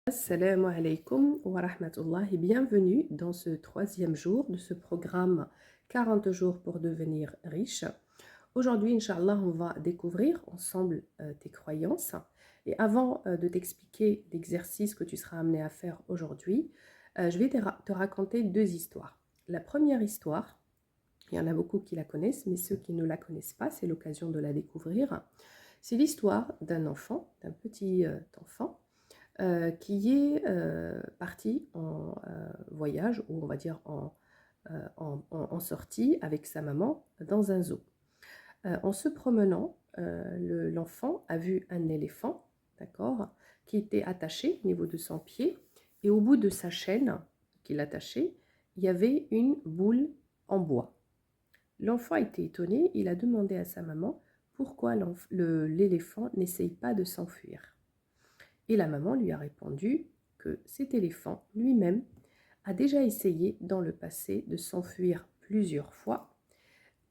Assalamu alaikum wa rahmatullah et bienvenue dans ce troisième jour de ce programme 40 jours pour devenir riche. Aujourd'hui, Inch'Allah, on va découvrir ensemble tes croyances. Et avant de t'expliquer l'exercice que tu seras amené à faire aujourd'hui, je vais te raconter deux histoires. La première histoire, il y en a beaucoup qui la connaissent, mais ceux qui ne la connaissent pas, c'est l'occasion de la découvrir. C'est l'histoire d'un enfant, d'un petit enfant, qui est parti en voyage, ou on va dire en sortie avec sa maman dans un zoo. En se promenant, l'enfant a vu un éléphant, d'accord, qui était attaché au niveau de son pied, et au bout de sa chaîne qu'il attachait, il y avait une boule en bois. L'enfant était étonné, il a demandé à sa maman pourquoi l'éléphant n'essaye pas de s'enfuir. Et la maman lui a répondu que cet éléphant lui-même a déjà essayé dans le passé de s'enfuir plusieurs fois.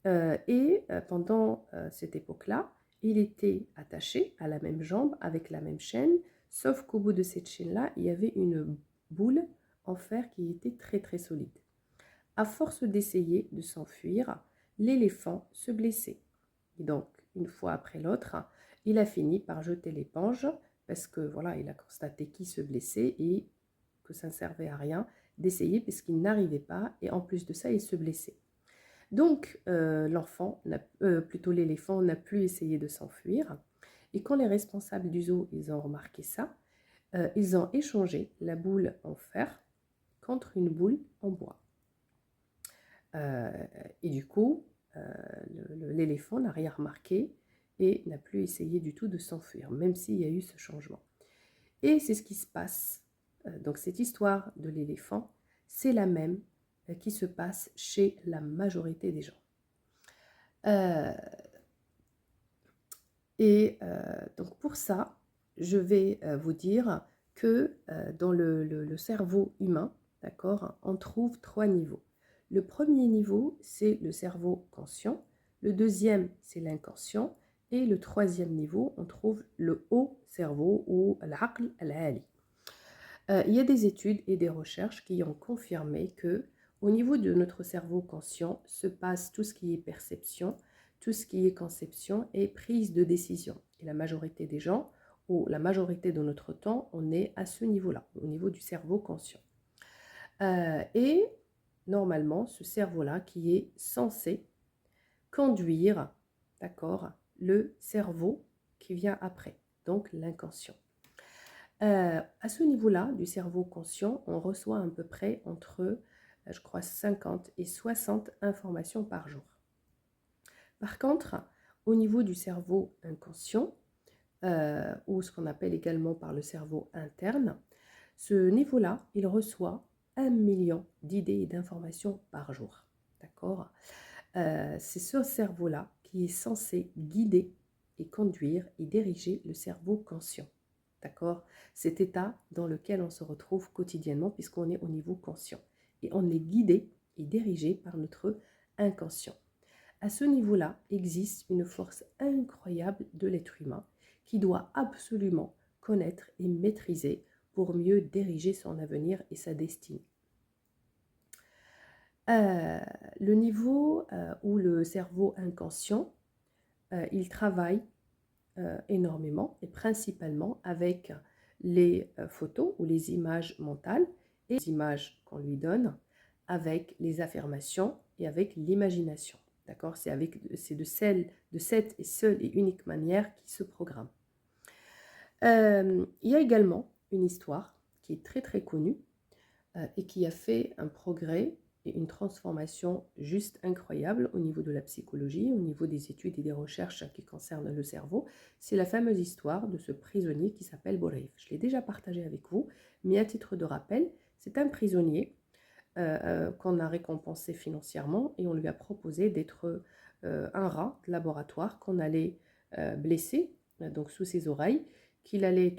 Pendant cette époque-là, il était attaché à la même jambe avec la même chaîne, sauf qu'au bout de cette chaîne-là, il y avait une boule en fer qui était très très solide. À force d'essayer de s'enfuir, l'éléphant se blessait. Et donc, une fois après l'autre, il a fini par jeter l'éponge parce que voilà, il a constaté qu'il se blessait et que ça ne servait à rien d'essayer puisqu'il n'arrivait pas et en plus de ça, il se blessait. Donc, plutôt l'éléphant n'a plus essayé de s'enfuir et quand les responsables du zoo, ils ont remarqué ça, ils ont échangé la boule en fer contre une boule en bois. Et du coup, l'éléphant n'a rien remarqué et n'a plus essayé du tout de s'enfuir, même s'il y a eu ce changement. Et c'est ce qui se passe. Donc cette histoire de l'éléphant, c'est la même qui se passe chez la majorité des gens. Donc pour ça, je vais vous dire que dans le cerveau humain, d'accord, on trouve 3 niveaux. Le premier niveau, c'est le cerveau conscient. Le deuxième, c'est l'inconscient. Et le troisième niveau, on trouve le haut cerveau ou l'aql al-ali. Il y a des études et des recherches qui ont confirmé que au niveau de notre cerveau conscient se passe tout ce qui est perception, tout ce qui est conception et prise de décision. Et la majorité des gens, ou la majorité de notre temps, on est à ce niveau-là, au niveau du cerveau conscient. Et normalement, ce cerveau-là qui est censé conduire, d'accord, le cerveau qui vient après, donc l'inconscient. À ce niveau-là du cerveau conscient, on reçoit à peu près entre, je crois, 50 et 60 informations par jour. Par contre, au niveau du cerveau inconscient, ou ce qu'on appelle également par le cerveau interne, ce niveau-là, il reçoit 1 million d'idées et d'informations par jour. D'accord ? C'est ce cerveau-là qui est censé guider et conduire et diriger le cerveau conscient. D'accord? Cet état dans lequel on se retrouve quotidiennement puisqu'on est au niveau conscient. Et on est guidé et dirigé par notre inconscient. À ce niveau-là, existe une force incroyable de l'être humain qui doit absolument connaître et maîtriser pour mieux diriger son avenir et sa destinée. Le niveau où le cerveau inconscient, il travaille énormément et principalement avec les photos ou les images mentales et les images qu'on lui donne avec les affirmations et avec l'imagination. D'accord? C'est de cette et seule et unique manière qu'il se programme. Il y a également une histoire qui est très très connue et qui a fait un progrès et une transformation juste incroyable au niveau de la psychologie, au niveau des études et des recherches qui concernent le cerveau. C'est la fameuse histoire de ce prisonnier qui s'appelle Bourreif. Je l'ai déjà partagé avec vous, mais à titre de rappel, c'est un prisonnier qu'on a récompensé financièrement et on lui a proposé d'être un rat de laboratoire qu'on allait blesser donc sous ses oreilles, qu'il allait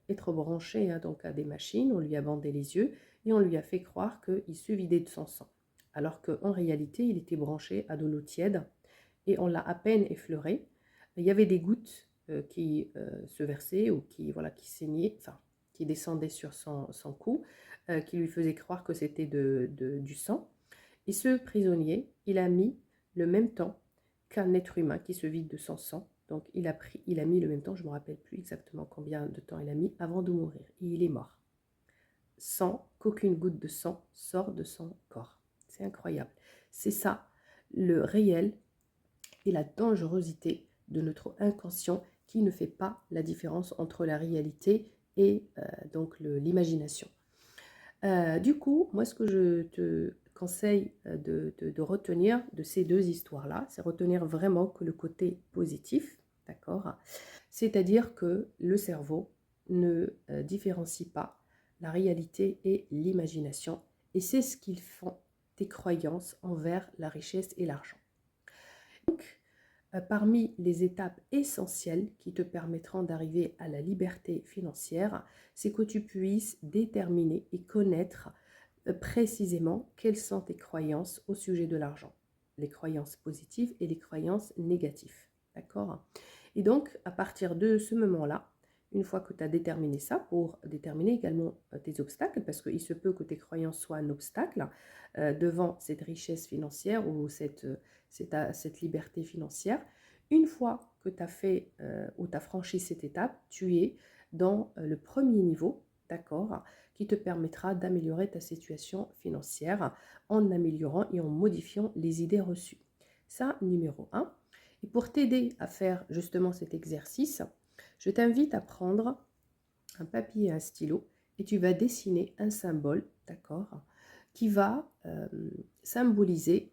être branché donc à des machines, on lui a bandé les yeux et on lui a fait croire qu'il se vidait de son sang. Alors qu'en réalité, il était branché à de l'eau tiède et on l'a à peine effleuré. Il y avait des gouttes qui se versaient ou qui saignaient, enfin, qui descendait sur son cou, qui lui faisait croire que c'était du sang. Et ce prisonnier, il a mis le même temps qu'un être humain qui se vide de son sang. Donc il a mis le même temps, je ne me rappelle plus exactement combien de temps il a mis avant de mourir. Et il est mort, sans qu'aucune goutte de sang sorte de son corps. C'est incroyable. C'est ça, le réel et la dangerosité de notre inconscient qui ne fait pas la différence entre la réalité et donc l'imagination. Du coup, moi, ce que je te conseille de retenir de ces deux histoires-là, c'est retenir vraiment que le côté positif, d'accord? C'est-à-dire que le cerveau ne différencie pas la réalité et l'imagination, et c'est ce qu'ils font tes croyances envers la richesse et l'argent. Donc, parmi les étapes essentielles qui te permettront d'arriver à la liberté financière, c'est que tu puisses déterminer et connaître précisément quelles sont tes croyances au sujet de l'argent, les croyances positives et les croyances négatives. D'accord? Et donc, à partir de ce moment-là, une fois que tu as déterminé ça, pour déterminer également tes obstacles, parce qu'il se peut que tes croyances soient un obstacle devant cette richesse financière ou cette liberté financière. Une fois que tu as fait ou tu as franchi cette étape, tu es dans le premier niveau, d'accord, qui te permettra d'améliorer ta situation financière en améliorant et en modifiant les idées reçues. Ça, numéro 1. Et pour t'aider à faire justement cet exercice, je t'invite à prendre un papier et un stylo et tu vas dessiner un symbole, d'accord, qui va symboliser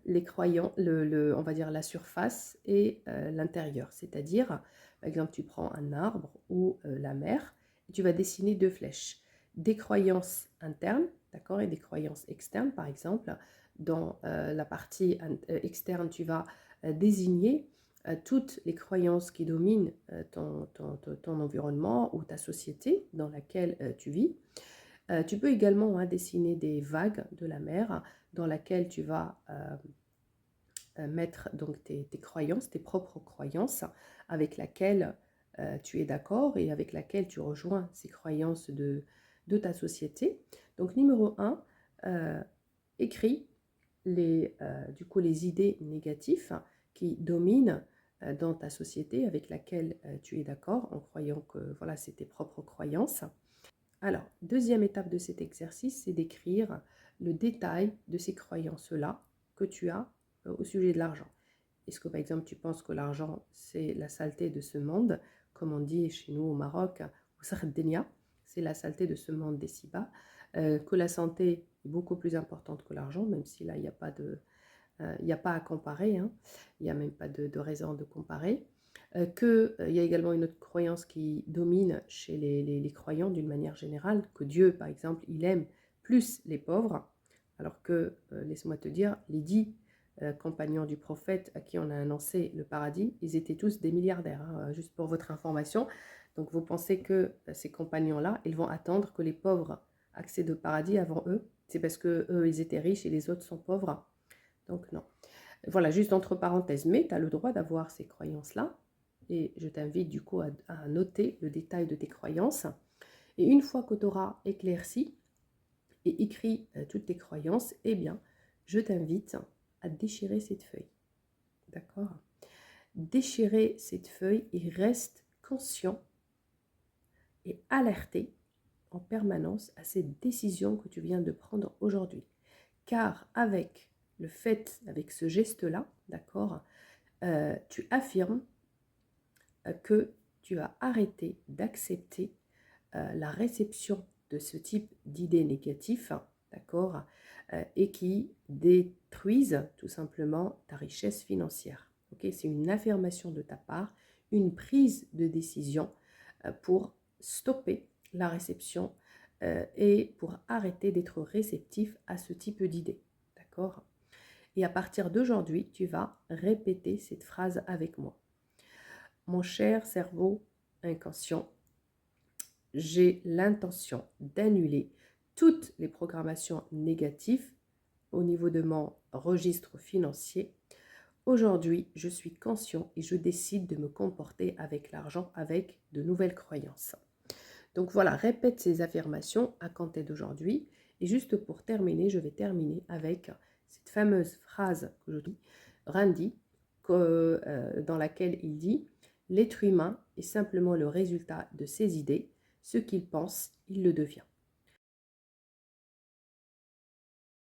les croyants, on va dire la surface et l'intérieur. C'est-à-dire, par exemple, tu prends un arbre ou la mer et tu vas dessiner deux flèches. Des croyances internes, d'accord, et des croyances externes, par exemple. Dans la partie externe, tu vas désigner toutes les croyances qui dominent ton environnement ou ta société dans laquelle tu vis. Tu peux également dessiner des vagues de la mer dans laquelle tu vas mettre donc tes croyances, tes propres croyances, avec laquelle tu es d'accord et avec laquelle tu rejoins ces croyances de ta société. Donc numéro 1, écris du coup, les idées négatives qui dominent dans ta société avec laquelle tu es d'accord en croyant que voilà, c'est tes propres croyances. Alors, deuxième étape de cet exercice, c'est d'écrire le détail de ces croyances-là que tu as au sujet de l'argent. Est-ce que par exemple tu penses que l'argent c'est la saleté de ce monde, comme on dit chez nous au Maroc, ou Sardenia, c'est la saleté de ce monde des ci-bas, que la santé est beaucoup plus importante que l'argent, même si là il n'y a pas à comparer, hein. Il n'y a même pas de raison de comparer. Qu'il y a également une autre croyance qui domine chez les croyants d'une manière générale, que Dieu, par exemple, il aime plus les pauvres, alors que, laisse-moi te dire, les 10 compagnons du prophète à qui on a annoncé le paradis, ils étaient tous des milliardaires, hein, juste pour votre information. Donc vous pensez que ces compagnons-là, ils vont attendre que les pauvres accèdent au paradis avant eux? C'est parce que eux, ils étaient riches et les autres sont pauvres? Donc non. Voilà, juste entre parenthèses, mais tu as le droit d'avoir ces croyances-là. Et je t'invite du coup à noter le détail de tes croyances. Et une fois que tu auras éclairci et écrit toutes tes croyances, eh bien, je t'invite à déchirer cette feuille. D'accord? Déchirer cette feuille et reste conscient et alerté en permanence à cette décision que tu viens de prendre aujourd'hui. Car avec le fait, avec ce geste-là, d'accord, tu affirmes que tu as arrêté d'accepter la réception de ce type d'idées négatives, d'accord, et qui détruisent tout simplement ta richesse financière. Okay, c'est une affirmation de ta part, une prise de décision pour stopper la réception et pour arrêter d'être réceptif à ce type d'idées. D'accord? Et à partir d'aujourd'hui, tu vas répéter cette phrase avec moi. Mon cher cerveau inconscient, j'ai l'intention d'annuler toutes les programmations négatives au niveau de mon registre financier. Aujourd'hui, je suis conscient et je décide de me comporter avec l'argent avec de nouvelles croyances. Donc voilà, répète ces affirmations à compter d'aujourd'hui. Et juste pour terminer, je vais terminer avec cette fameuse phrase que je dis, Randi, dans laquelle il dit « L'être humain est simplement le résultat de ses idées. Ce qu'il pense, il le devient. »